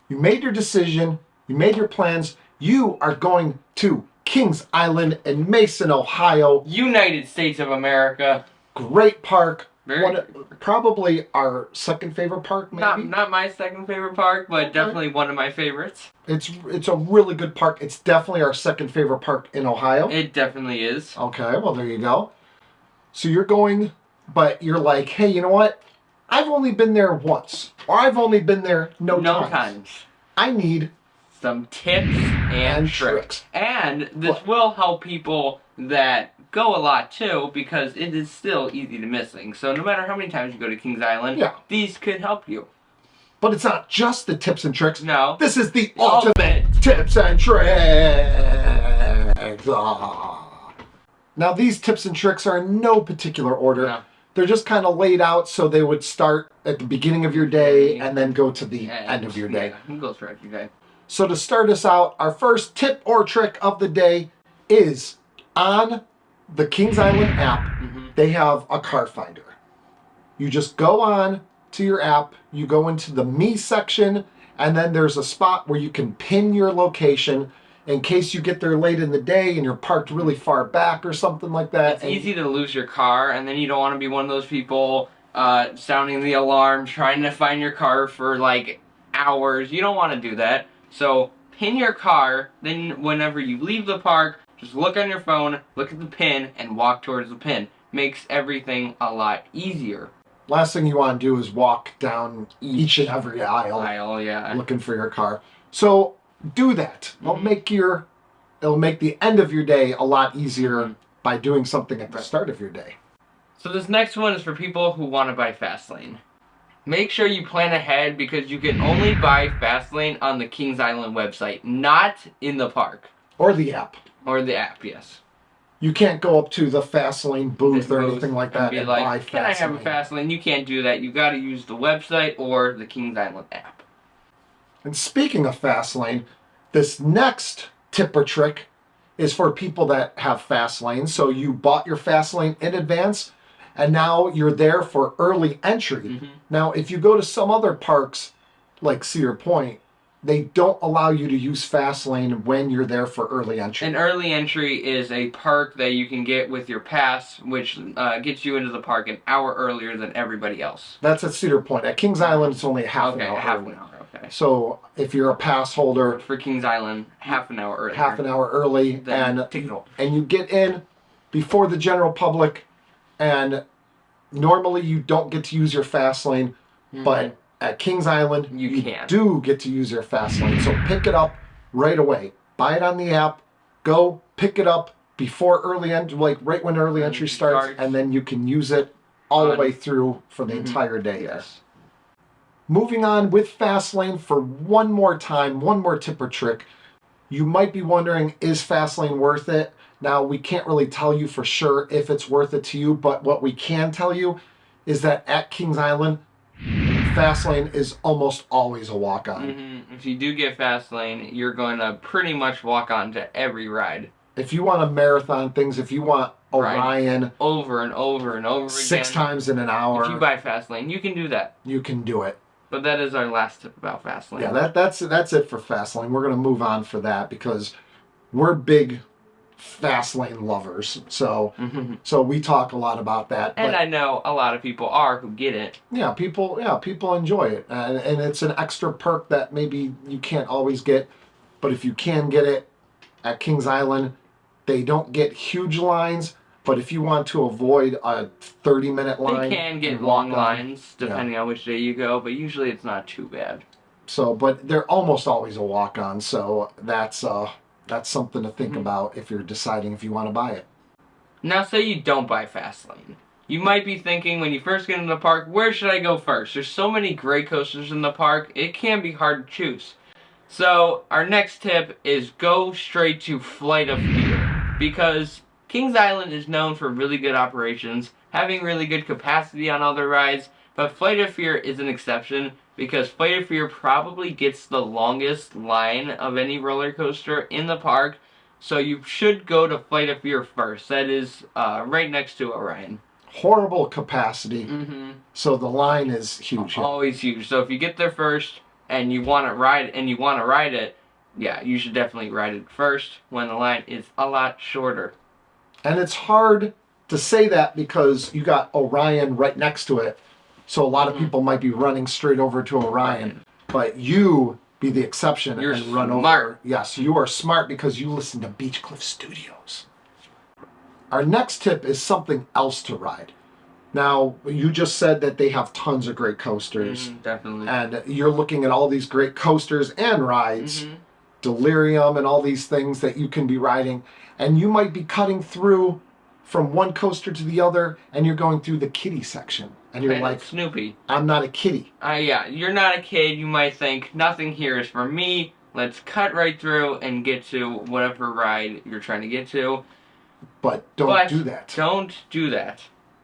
You made your decision. You made your plans. You are going to Kings Island in Mason, Ohio. United States of America. Great park. Very probably our second favorite park, maybe? Not my second favorite park, but definitely one of my favorites. It's a really good park. It's definitely our second favorite park in Ohio. It definitely is. Okay, well, there you go. So you're going, but you're like, hey, you know what? I've only been there once. Or I've only been there no times. I need some tips and tricks. And this will help people that go a lot too, because it is still easy to miss things. So no matter how many times you go to Kings Island, these could help you. But it's not just the tips and tricks. No. This is the ultimate tips and tricks. Now these tips and tricks are in no particular order. No. They're just kind of laid out so they would start at the beginning of your day and then go to the end of your day. Yeah, go throughout your day. So to start us out, our first tip or trick of the day is on the Kings Island app, they have a car finder. You just go on to your app, you go into the Me section, and then there's a spot where you can pin your location in case you get there late in the day and you're parked really far back or something like that. It's easy to lose your car, and then you don't want to be one of those people sounding the alarm, trying to find your car for like hours. You don't want to do that. So pin your car, then whenever you leave the park, just look on your phone, look at the pin, and walk towards the pin. Makes everything a lot easier. Last thing you want to do is walk down each and every aisle looking for your car. So do that. It'll make the end of your day a lot easier by doing something at the start of your day. So this next one is for people who want to buy Fastlane. Make sure you plan ahead, because you can only buy Fastlane on the Kings Island website, not in the park. Or the app. Or the app, yes. You can't go up to the Fastlane booth or anything like that and buy Fastlane. Can I have a Fastlane? You can't do that. You got to use the website or the Kings Island app. And speaking of Fastlane, this next tip or trick is for people that have Fastlane. So you bought your Fastlane in advance, and now you're there for early entry. Now, if you go to some other parks, like Cedar Point, they don't allow you to use Fastlane when you're there for early entry. An early entry is a perk that you can get with your pass, which gets you into the park an hour earlier than everybody else. That's at Cedar Point. At Kings Island, it's only half an hour. Okay. So if you're a pass holder, for Kings Island, half an hour early. Half an hour early, and you get in before the general public, and normally you don't get to use your Fastlane, but at Kings Island, you do get to use your Fastlane. So pick it up right away. Buy it on the app. Go pick it up before early entry, like right when early entry starts, and then you can use it all the way through for the entire day. Yes. Moving on with Fastlane for one more time, one more tip or trick. You might be wondering, is Fastlane worth it? Now, we can't really tell you for sure if it's worth it to you, but what we can tell you is that at Kings Island, Fastlane is almost always a walk-on. If you do get Fastlane, you're going to pretty much walk on to every ride. If you want to marathon things, if you want Orion over and over and over again, 6 times in an hour, if you buy Fastlane, you can do that. You can do it. But that is our last tip about Fastlane. Yeah, that's it for Fastlane. We're going to move on for that because we're big Fastlane lovers. So we talk a lot about that. And I know a lot of people are who get it. Yeah, people enjoy it. And it's an extra perk that maybe you can't always get. But if you can get it at Kings Island, they don't get huge lines. But if you want to avoid a 30-minute line... They can get long lines, depending on which day you go, but usually it's not too bad. So, but they're almost always a walk-on, so that's something to think about if you're deciding if you want to buy it. Now, say you don't buy Fastlane. You might be thinking when you first get into the park, where should I go first? There's so many great coasters in the park, it can be hard to choose. So, our next tip is go straight to Flight of Fear, because Kings Island is known for really good operations, having really good capacity on other rides, but Flight of Fear is an exception because Flight of Fear probably gets the longest line of any roller coaster in the park, so you should go to Flight of Fear first. That is right next to Orion. Horrible capacity, so the line is huge. Always huge. So if you get there first, and you want to ride it, yeah, you should definitely ride it first when the line is a lot shorter. And it's hard to say that because you got Orion right next to it. So a lot of people might be running straight over to Orion. But you be the exception You're and run smart. over. Yes, you are smart because you listen to Beach Cliff Studios. Our next tip is something else to ride. Now, you just said that they have tons of great coasters. Definitely. And you're looking at all these great coasters and rides, Delirium and all these things that you can be riding. And you might be cutting through from one coaster to the other, and you're going through the kiddie section. And you're like, Snoopy. I'm not a kiddie. Yeah, you're not a kid. You might think, nothing here is for me. Let's cut right through and get to whatever ride you're trying to get to. But don't do that. Don't do that.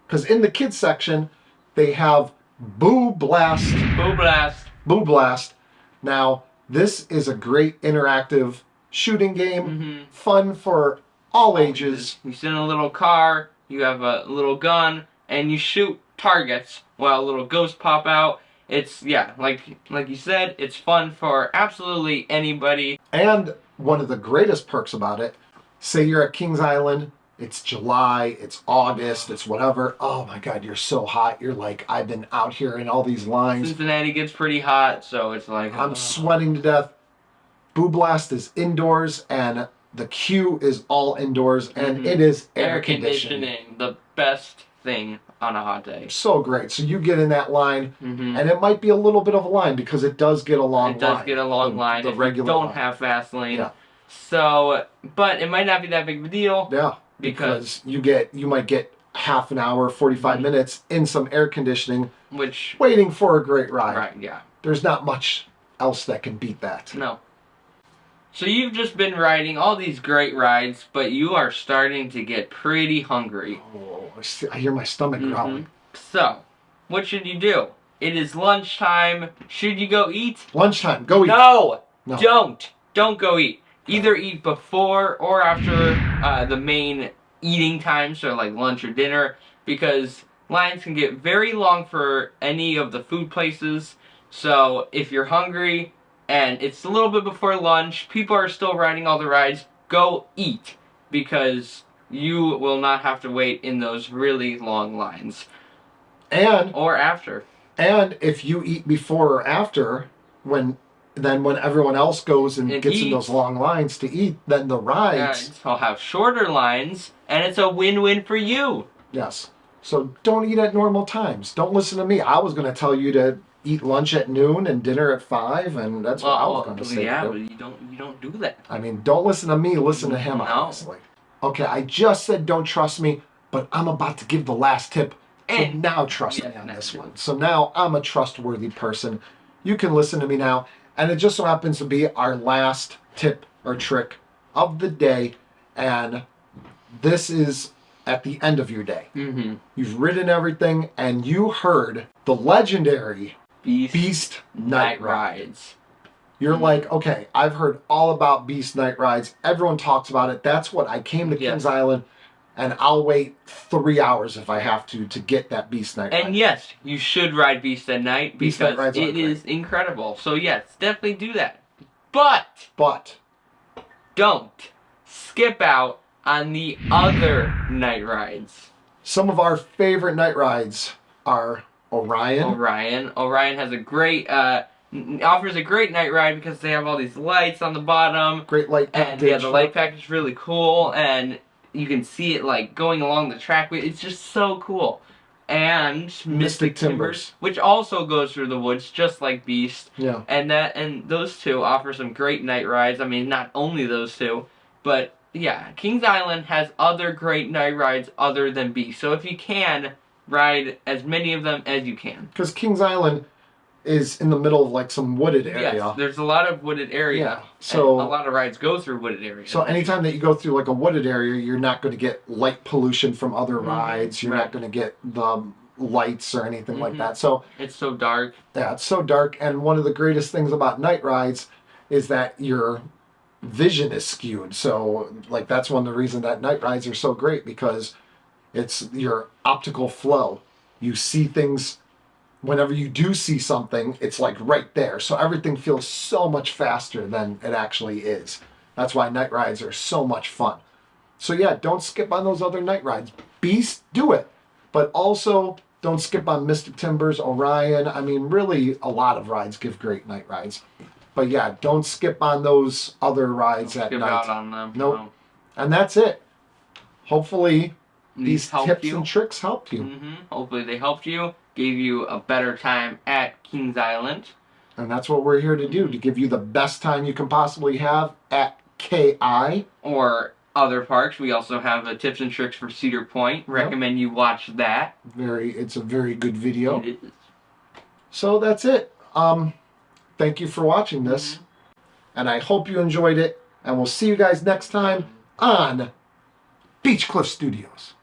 Because in the kids section, they have Boo Blast. Boo Blast. Boo Blast. Now, this is a great interactive shooting game. Fun for all ages. You sit in a little car, you have a little gun, and you shoot targets while little ghosts pop out. It's, yeah, like you said, it's fun for absolutely anybody. And one of the greatest perks about it, say you're at Kings Island, it's July, it's August, it's whatever. Oh my God, you're so hot. You're like, I've been out here in all these lines. Cincinnati gets pretty hot, so it's like... I'm sweating to death. Boo Blast is indoors, and the queue is all indoors, and it is air conditioning. The best thing on a hot day. So great. So you get in that line, and it might be a little bit of a line because it does get a long line. It does get a long line if you don't have Fastlane. Yeah. So, but it might not be that big of a deal. Yeah. Because you might get half an hour, 45 minutes in some air conditioning, waiting for a great ride. Right, yeah. There's not much else that can beat that. No. So you've just been riding all these great rides, but you are starting to get pretty hungry. Oh, I hear my stomach growling. So, what should you do? It is lunchtime. Should you go eat? Lunchtime. Go eat. No. Don't go eat. Either eat before or after the main eating time, so like lunch or dinner, because lines can get very long for any of the food places. So if you're hungry and it's a little bit before lunch, people are still riding all the rides, go eat, because you will not have to wait in those really long lines. Or after. And if you eat before or after, when everyone else goes and gets in those long lines to eat, then the rides will have shorter lines, and it's a win-win for you. Yes. So don't eat at normal times. Don't listen to me. I was going to tell you to eat lunch at noon and dinner at 5, and that's what I was going to say. Yeah, but you don't do that. I mean, don't listen to me. Listen to him, obviously. Okay, I just said don't trust me, but I'm about to give the last tip. So now trust me on this one. So now I'm a trustworthy person. You can listen to me now. And it just so happens to be our last tip or trick of the day. And this is at the end of your day. You've ridden everything, and you heard the legendary Beast Night Rides. You're like, okay, I've heard all about Beast Night Rides. Everyone talks about it. That's what I came to Kings Island, and I'll wait 3 hours if I have to get that Beast Night Ride. And yes, you should ride Beast at Night because it is incredible. So yes, definitely do that. But don't skip out on the other night rides. Some of our favorite night rides are Orion. Orion has a great offers a great night ride because they have all these lights on the bottom. Great light package. And yeah, the light package is really cool, and you can see it like going along the track. It's just so cool. And Mystic Timbers, which also goes through the woods, just like Beast. Yeah. And those two offer some great night rides. I mean, not only those two, but yeah, Kings Island has other great night rides other than Beast. So if you can, ride as many of them as you can. Because Kings Island is in the middle of like some wooded area. Yes, there's a lot of wooded area. Yeah. So a lot of rides go through wooded areas. So anytime that you go through like a wooded area, you're not going to get light pollution from other rides. You're not going to get the lights or anything like that. So it's so dark. Yeah, it's so dark. And one of the greatest things about night rides is that your vision is skewed. So like that's one of the reasons that night rides are so great, because it's your optical flow. You see things whenever you do see something, it's like right there. So everything feels so much faster than it actually is. That's why night rides are so much fun. So yeah, don't skip on those other night rides. Beast, do it. But also, don't skip on Mystic Timbers, Orion. I mean, really, a lot of rides give great night rides. But yeah, don't skip on those other rides at night. Skip out on them. Nope. No. And that's it. Hopefully, these tips you. and tricks helped you. Hopefully they helped you, gave you a better time at Kings Island. And that's what we're here to do, to give you the best time you can possibly have at KI. Or other parks. We also have the tips and tricks for Cedar Point. Recommend you watch that. It's a very good video. It is. So that's it. Thank you for watching this. And I hope you enjoyed it. And we'll see you guys next time on Beach Cliff Studios.